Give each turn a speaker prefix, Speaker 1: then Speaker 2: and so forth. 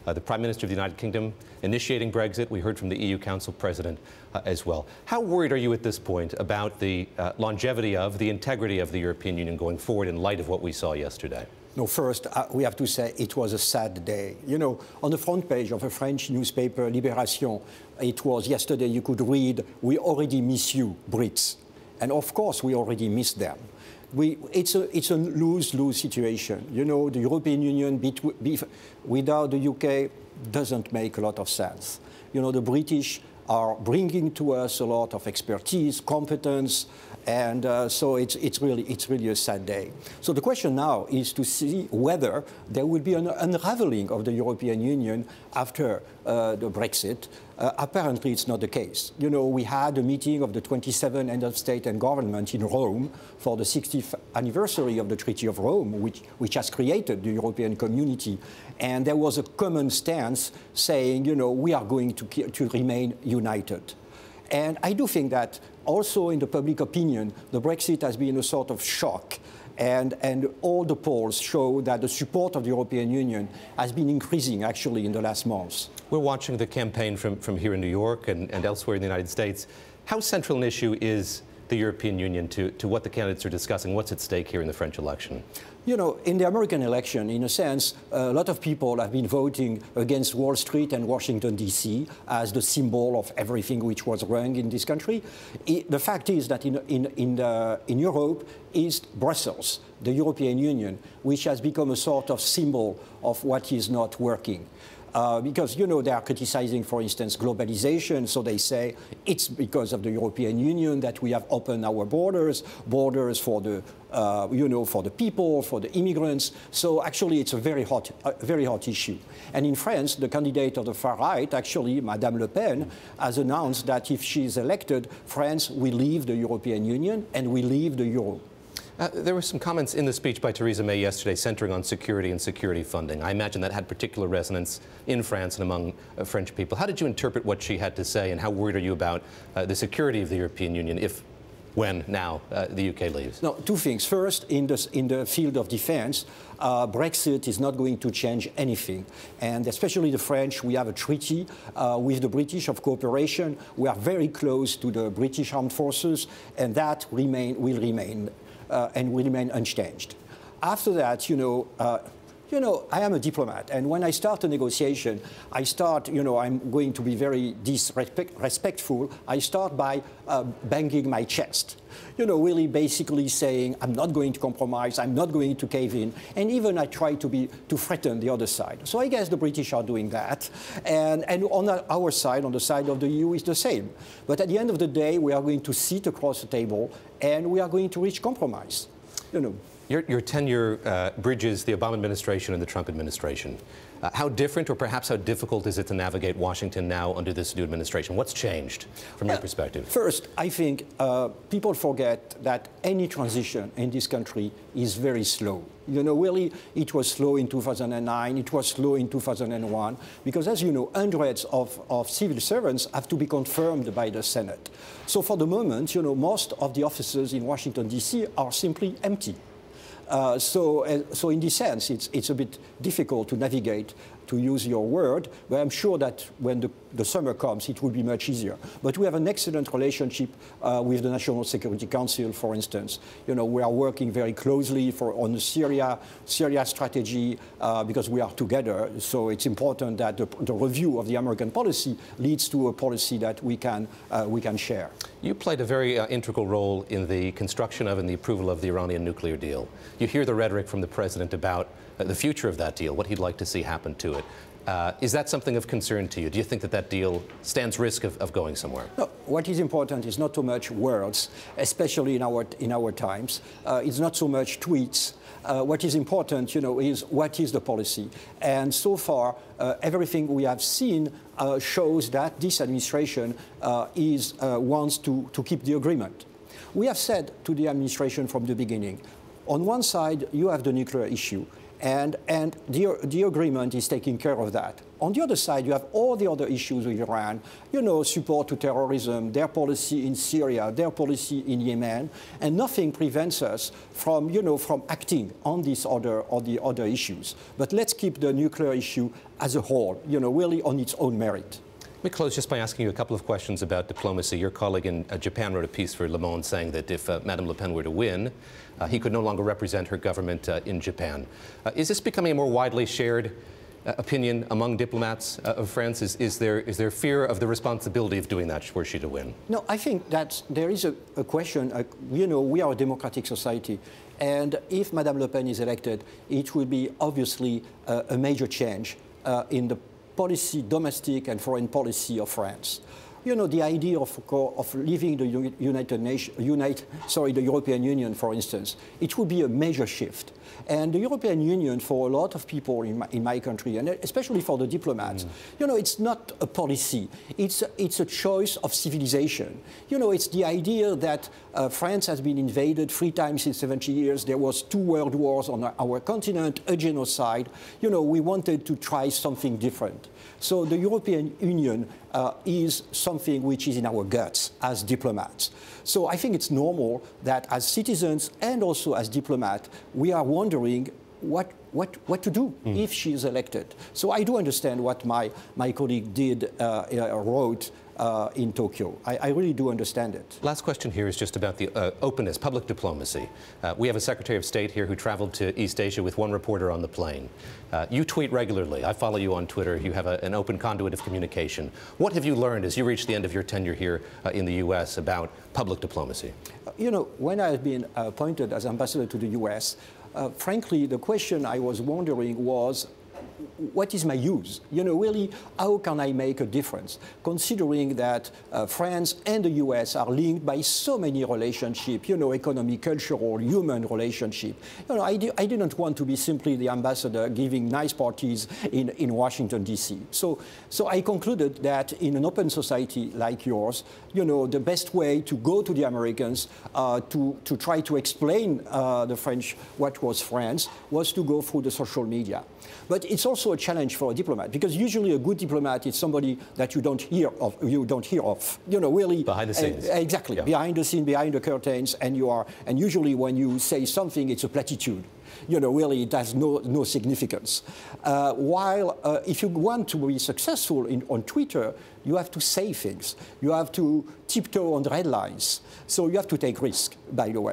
Speaker 1: the Prime Minister of the United Kingdom initiating Brexit. We heard from the EU Council President as well. How worried are you at this point about the longevity of, the integrity of the European Union going forward in light of what we saw yesterday?
Speaker 2: No, first, we have to say it was a sad day. You know, on the front page of a French newspaper, Libération, it was yesterday, you could read, "We already miss you, Brits." And of course, we already miss them. It's a lose-lose situation. You know, the European Union without the UK doesn't make a lot of sense. You know, the British are bringing to us a lot of expertise, competence, and so it's really a sad day. So the question now is to see whether there will be an unraveling of the European Union after the Brexit. Apparently, it's not the case. You know, we had a meeting of the 27 heads of state and government in Rome for the 60th anniversary of the Treaty of Rome, which has created the European community. And there was a common stance saying, you know, we are going to remain united. And I do think that also in the public opinion, the Brexit has been a sort of shock. And all the polls show that the support of the European Union has been increasing, actually, in the last months.
Speaker 1: We're watching the campaign from here in New York and elsewhere in the United States. How central an issue is the European Union to what the candidates are discussing? What's at stake here in the French election?
Speaker 2: You know, in the American election, in a sense, a lot of people have been voting against Wall Street and Washington, D.C. as the symbol of everything which was wrong in this country. The fact is that in Europe is Brussels, the European Union, which has become a sort of symbol of what is not working. Because, you know, they are criticizing, for instance, globalization. So they say it's because of the European Union that we have opened our borders for the, you know, for the people, for the immigrants. So actually, it's a very hot issue. And in France, the candidate of the far right, actually, Madame Le Pen, has announced that if she is elected, France will leave the European Union and will leave the euro.
Speaker 1: There were some comments in the speech by Theresa May yesterday centering on security and security funding. I imagine that had particular resonance in France and among French people. How did you interpret what she had to say, and how worried are you about the security of the European Union if, when, now, the UK leaves?
Speaker 2: No, two things. First, in the field of defense, Brexit is not going to change anything. And especially the French, we have a treaty with the British of cooperation. We are very close to the British armed forces, and that will remain unchanged. After that, you know, I am a diplomat, and when I start a negotiation, I'm going to be very disrespectful. I start by banging my chest. You know, really basically saying, I'm not going to compromise, I'm not going to cave in, and even I try to threaten the other side. So I guess the British are doing that, and on our side, on the side of the EU, is the same. But at the end of the day, we are going to sit across the table, and we are going to reach compromise, you know.
Speaker 1: Your tenure bridges the Obama administration and the Trump administration. How different, or perhaps how difficult is it to navigate Washington now under this new administration? What's changed from your perspective?
Speaker 2: First, I think people forget that any transition in this country is very slow. You know, really, it was slow in 2009, it was slow in 2001, because as you know, hundreds of civil servants have to be confirmed by the Senate. So for the moment, you know, most of the offices in Washington, D.C. are simply empty. So in this sense, it's a bit difficult to navigate, to use your word, but I'm sure that when the summer comes, it will be much easier. But we have an excellent relationship with the National Security Council, for instance. You know, we are working very closely on the Syria strategy because we are together. So it's important that the review of the American policy leads to a policy that we can share.
Speaker 1: You played a very integral role in the construction of and the approval of the Iranian nuclear deal. You hear the rhetoric from the president about the future of that deal, what he'd like to see happen to it. Is that something of concern to you? Do you think that deal stands risk of going somewhere?
Speaker 2: No, what is important is not so much words, especially in our times. It's not so much tweets. What is important, you know, is what is the policy. And so far, everything we have seen shows that this administration wants to keep the agreement. We have said to the administration from the beginning, on one side, you have the nuclear issue. And the agreement is taking care of that. On the other side, you have all the other issues with Iran, support to terrorism, their policy in Syria, their policy in Yemen, and nothing prevents us from, from acting on these other issues. But let's keep the nuclear issue as a whole, really on its own merit.
Speaker 1: Let me close just by asking you a couple of questions about diplomacy. Your colleague in Japan wrote a piece for Le Monde saying that if Madame Le Pen were to win, he could no longer represent her government in Japan. Is this becoming a more widely shared opinion among diplomats of France? Is there fear of the responsibility of doing that were she to win?
Speaker 2: No, I think that there is a question. We are a democratic society. And if Madame Le Pen is elected, it will be obviously a major change in the policy, domestic and foreign policy of France. The idea of leaving the the European Union, for instance, it would be a major shift. And the European Union, for a lot of people in my country, and especially for the diplomats, it's not a policy. It's a choice of civilization. It's the idea that France has been invaded 3 times in 70 years. There was 2 world wars on our continent, a genocide. We wanted to try something different. So the European Union is something which is in our guts as diplomats. So I think it's normal that as citizens and also as diplomats, we are wondering what to do if she is elected. So I do understand what my colleague wrote in Tokyo. I really do understand it.
Speaker 1: Last question here is just about the openness, public diplomacy. We have a Secretary of State here who traveled to East Asia with 1 reporter on the plane. You tweet regularly. I follow you on Twitter. You have an open conduit of communication. What have you learned as you reach the end of your tenure here in the U.S. about public diplomacy?
Speaker 2: When I had been appointed as ambassador to the U.S., frankly, the question I was wondering was, what is my use? Really, how can I make a difference? Considering that France and the US are linked by so many relationships, economic, cultural, human relationship. I didn't want to be simply the ambassador giving nice parties in Washington, D.C. So I concluded that in an open society like yours, the best way to go to the Americans to try to explain the French what was France was to go through the social media. But it's also a challenge for a diplomat, because usually a good diplomat is somebody that you don't hear of. Really
Speaker 1: behind the scenes.
Speaker 2: Exactly, yeah. Behind the scene, behind the curtains, and usually when you say something, it's a platitude. Really, it has no significance. While if you want to be successful on Twitter, you have to say things. You have to tiptoe on the red lines. So you have to take risk, by the way.